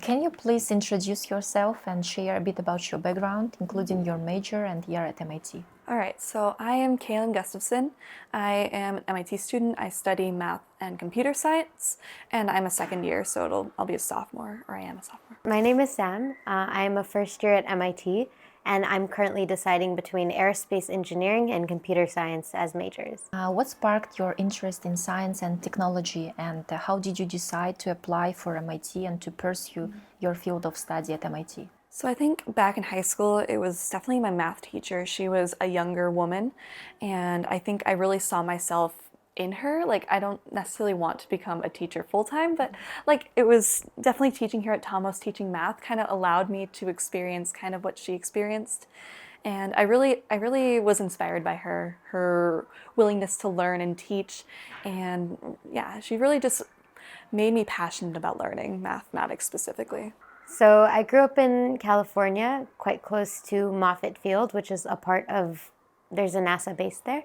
Can you please introduce yourself and share a bit about your background, including your major and year at MIT? All right, so I am Kailyn Gustafson. I am an MIT student. I study math and computer science, and I'm a second year, so I'll be a sophomore, or I am a sophomore. My name is Sam. I'm a first year at MIT, and I'm currently deciding between aerospace engineering and computer science as majors. What sparked your interest in science and technology, and how did you decide to apply for MIT and to pursue your field of study at MIT? So I think back in high school, it was definitely my math teacher. She was a younger woman, and I think I really saw myself in her. Like, I don't necessarily want to become a teacher full-time, but like it was definitely teaching here at Tamos, teaching math kind of allowed me to experience kind of what she experienced. And I really was inspired by her willingness to learn and teach. And yeah, she really just made me passionate about learning mathematics specifically. So I grew up in California, quite close to Moffett Field, which is a part of, there's a NASA base there.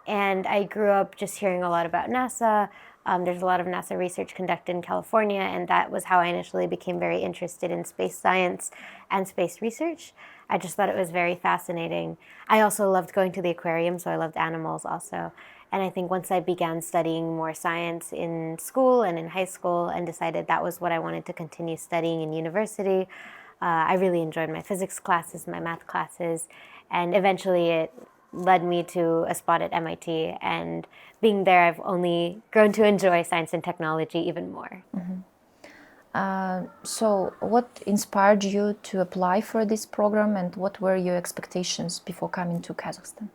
And I grew up just hearing a lot about NASA. There's a lot of NASA research conducted in California, and that was how I initially became very interested in space science and space research. I just thought it was very fascinating. I also loved going to the aquarium, so I loved animals also. And I think once I began studying more science in school and in high school and decided that was what I wanted to continue studying in university, I really enjoyed my physics classes, my math classes, and eventually it led me to a spot at MIT. And being there, I've only grown to enjoy science and technology even more. So what inspired you to apply for this program, and what were your expectations before coming to Kazakhstan?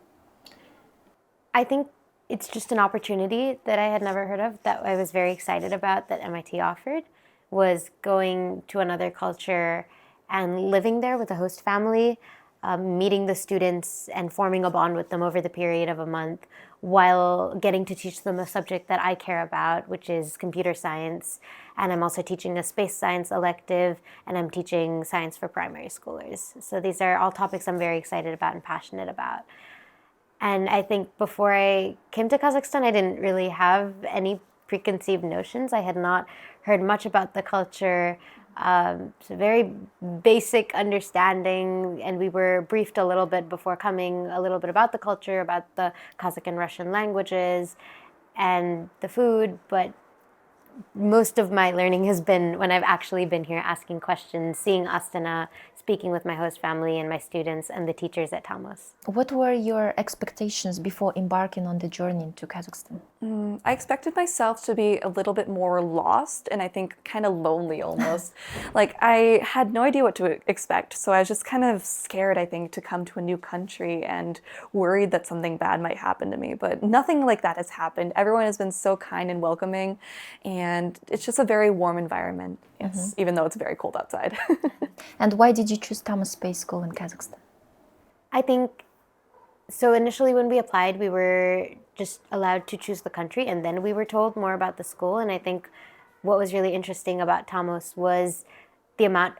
I think it's just an opportunity that I had never heard of, that I was very excited about, that MIT offered, was going to another culture and living there with a host family, meeting the students and forming a bond with them over the period of a month, while getting to teach them a subject that I care about, which is computer science. And I'm also teaching a space science elective, and I'm teaching science for primary schoolers. So these are all topics I'm very excited about and passionate about. And I think before I came to Kazakhstan, I didn't really have any preconceived notions. I had not heard much about the culture. It's a very basic understanding, and we were briefed a little bit before coming, a little bit about the culture, about the Kazakh and Russian languages and the food, but most of my learning has been when I've actually been here asking questions, seeing Astana, speaking with my host family and my students and the teachers at Tamos. What were your expectations before embarking on the journey to Kazakhstan? I expected myself to be a little bit more lost and I think kind of lonely almost. Like, I had no idea what to expect, so I was just kind of scared, I think, to come to a new country and worried that something bad might happen to me. But nothing like that has happened. Everyone has been so kind and welcoming, and it's just a very warm environment, yes, even though it's very cold outside. And why did you choose Tamos Space School in Kazakhstan? I think, so initially when we applied, we were just allowed to choose the country, and then we were told more about the school. And I think what was really interesting about Tamos was the amount,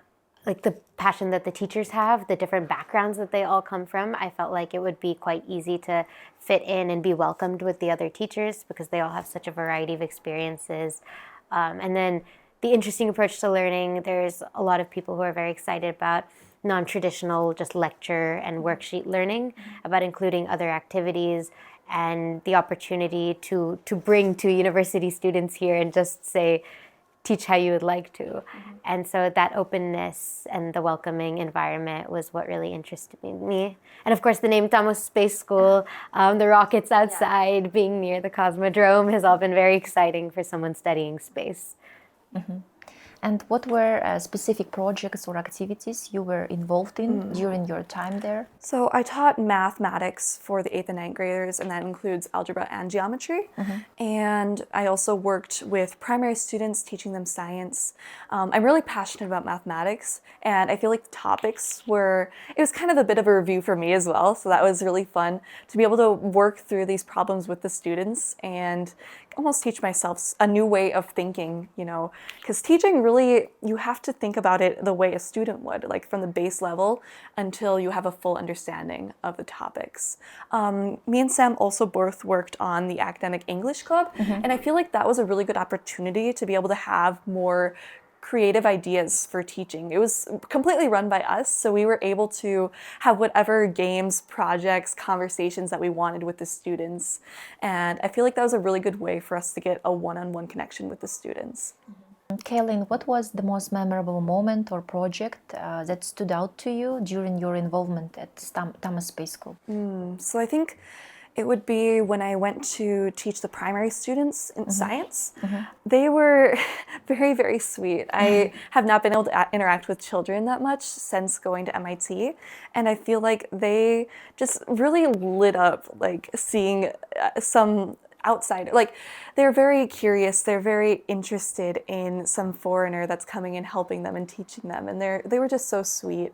like the passion that the teachers have, the different backgrounds that they all come from. I felt like it would be quite easy to fit in and be welcomed with the other teachers because they all have such a variety of experiences. And then the interesting approach to learning, there's a lot of people who are very excited about non-traditional just lecture and worksheet learning, about including other activities and the opportunity to bring two university students here and just say, teach how you would like to. And so that openness and the welcoming environment was what really interested me. And of course the name Tamos Space School, the rockets outside, being near the Cosmodrome has all been very exciting for someone studying space. And what were specific projects or activities you were involved in during your time there? So I taught mathematics for the 8th and 9th graders, and that includes algebra and geometry. And I also worked with primary students, teaching them science. I'm really passionate about mathematics, and I feel like the topics it was kind of a bit of a review for me as well, so that was really fun to be able to work through these problems with the students and almost teach myself a new way of thinking, you know, because teaching really, you have to think about it the way a student would, like from the base level until you have a full understanding of the topics. Me and Sam also both worked on the academic English club, and I feel like that was a really good opportunity to be able to have more creative ideas for teaching. It was completely run by us, so we were able to have whatever games, projects, conversations that we wanted with the students. And I feel like that was a really good way for us to get a one-on-one connection with the students. Kailyn, what was the most memorable moment or project that stood out to you during your involvement at Tamos Space School? So I think it would be when I went to teach the primary students in science. They were very, very sweet. I have not been able to interact with children that much since going to MIT, and I feel like they just really lit up, like seeing some outsider. Like, they're very curious, they're very interested in some foreigner that's coming and helping them and teaching them, and they were just so sweet.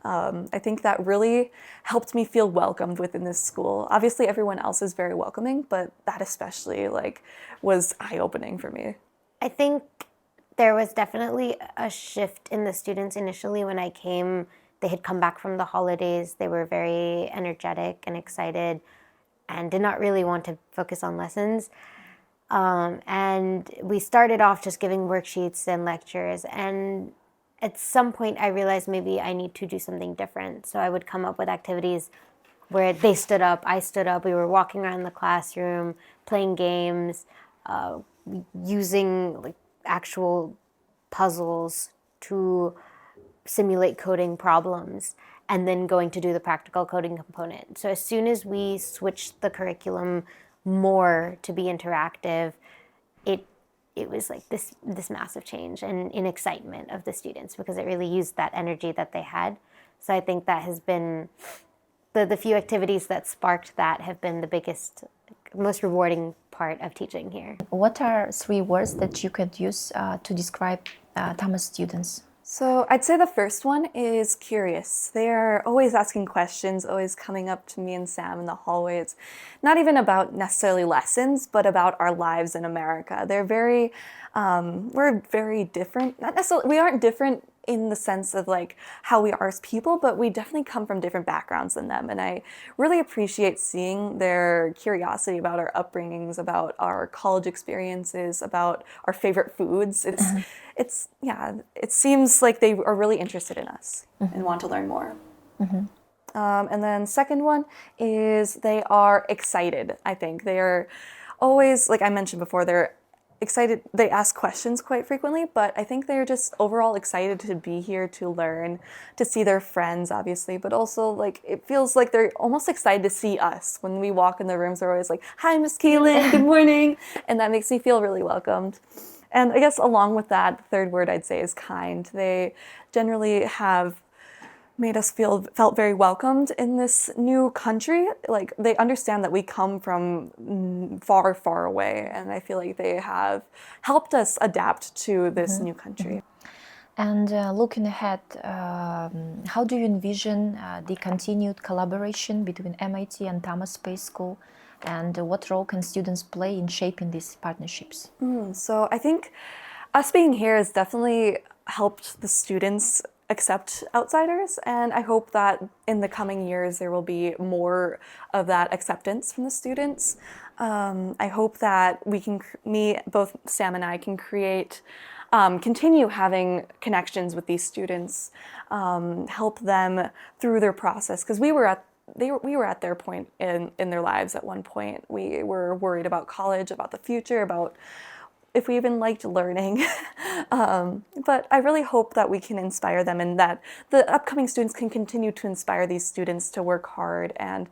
I think that really helped me feel welcomed within this school. Obviously everyone else is very welcoming, but that especially was eye-opening for me. I think there was definitely a shift in the students initially when I came. They had come back from the holidays. They were very energetic and excited and did not really want to focus on lessons. And we started off just giving worksheets and lectures. And at some point I realized maybe I need to do something different. So I would come up with activities where they stood up, I stood up, we were walking around the classroom, playing games, using actual puzzles to simulate coding problems, and then going to do the practical coding component. So as soon as we switched the curriculum more to be interactive, it was like this massive change and in excitement of the students, because it really used that energy that they had. So I think that has been the few activities that sparked that have been the biggest, most rewarding part of teaching here. What are 3 words that you could use to describe Tamos students? So I'd say the first one is curious. They are always asking questions, always coming up to me and Sam in the hallway. It's not even about necessarily lessons, but about our lives in America. They're very, we're very different. Not necessarily, we aren't different in the sense of how we are as people, but we definitely come from different backgrounds than them. And I really appreciate seeing their curiosity about our upbringings, about our college experiences, about our favorite foods. It seems like they are really interested in us and want to learn more. And then second one is they are excited. I think they are always, like I mentioned before, they're excited. They ask questions quite frequently, but I think they're just overall excited to be here, to learn, to see their friends, obviously, but also it feels like they're almost excited to see us. When we walk in the rooms, they're always like, "Hi, Miss Kailyn, good morning," and that makes me feel really welcomed. And I guess along with that, the third word I'd say is kind. They generally have made us felt very welcomed in this new country. They understand that we come from far, far away, and I feel like they have helped us adapt to this new country. And looking ahead, how do you envision the continued collaboration between MIT and Tamos Space School, and what role can students play in shaping these partnerships? So I think us being here has definitely helped the students accept outsiders, and I hope that in the coming years there will be more of that acceptance from the students. I hope that both Sam and I can continue having connections with these students, help them through their process, because we were at their point in their lives at one point. We were worried about college, about the future, about if we even liked learning. But I really hope that we can inspire them, and that the upcoming students can continue to inspire these students to work hard and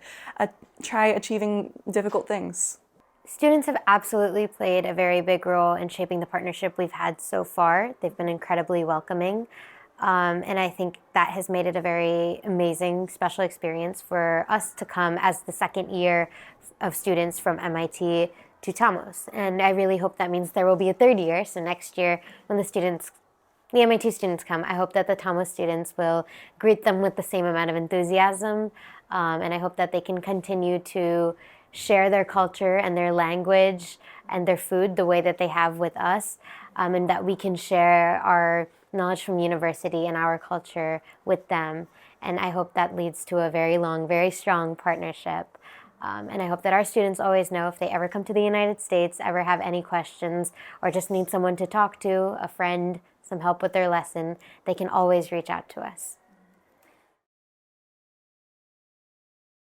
try achieving difficult things. Students have absolutely played a very big role in shaping the partnership we've had so far. They've been incredibly welcoming. And I think that has made it a very amazing, special experience for us to come as the second year of students from MIT to Tamos. And I really hope that means there will be a third year. So next year, when the MIT students come, I hope that the Tamos students will greet them with the same amount of enthusiasm. And I hope that they can continue to share their culture and their language and their food the way that they have with us. And that we can share our knowledge from university and our culture with them. And I hope that leads to a very long, very strong partnership. And I hope that our students always know if they ever come to the United States, ever have any questions, or just need someone to talk to, a friend, some help with their lesson, they can always reach out to us.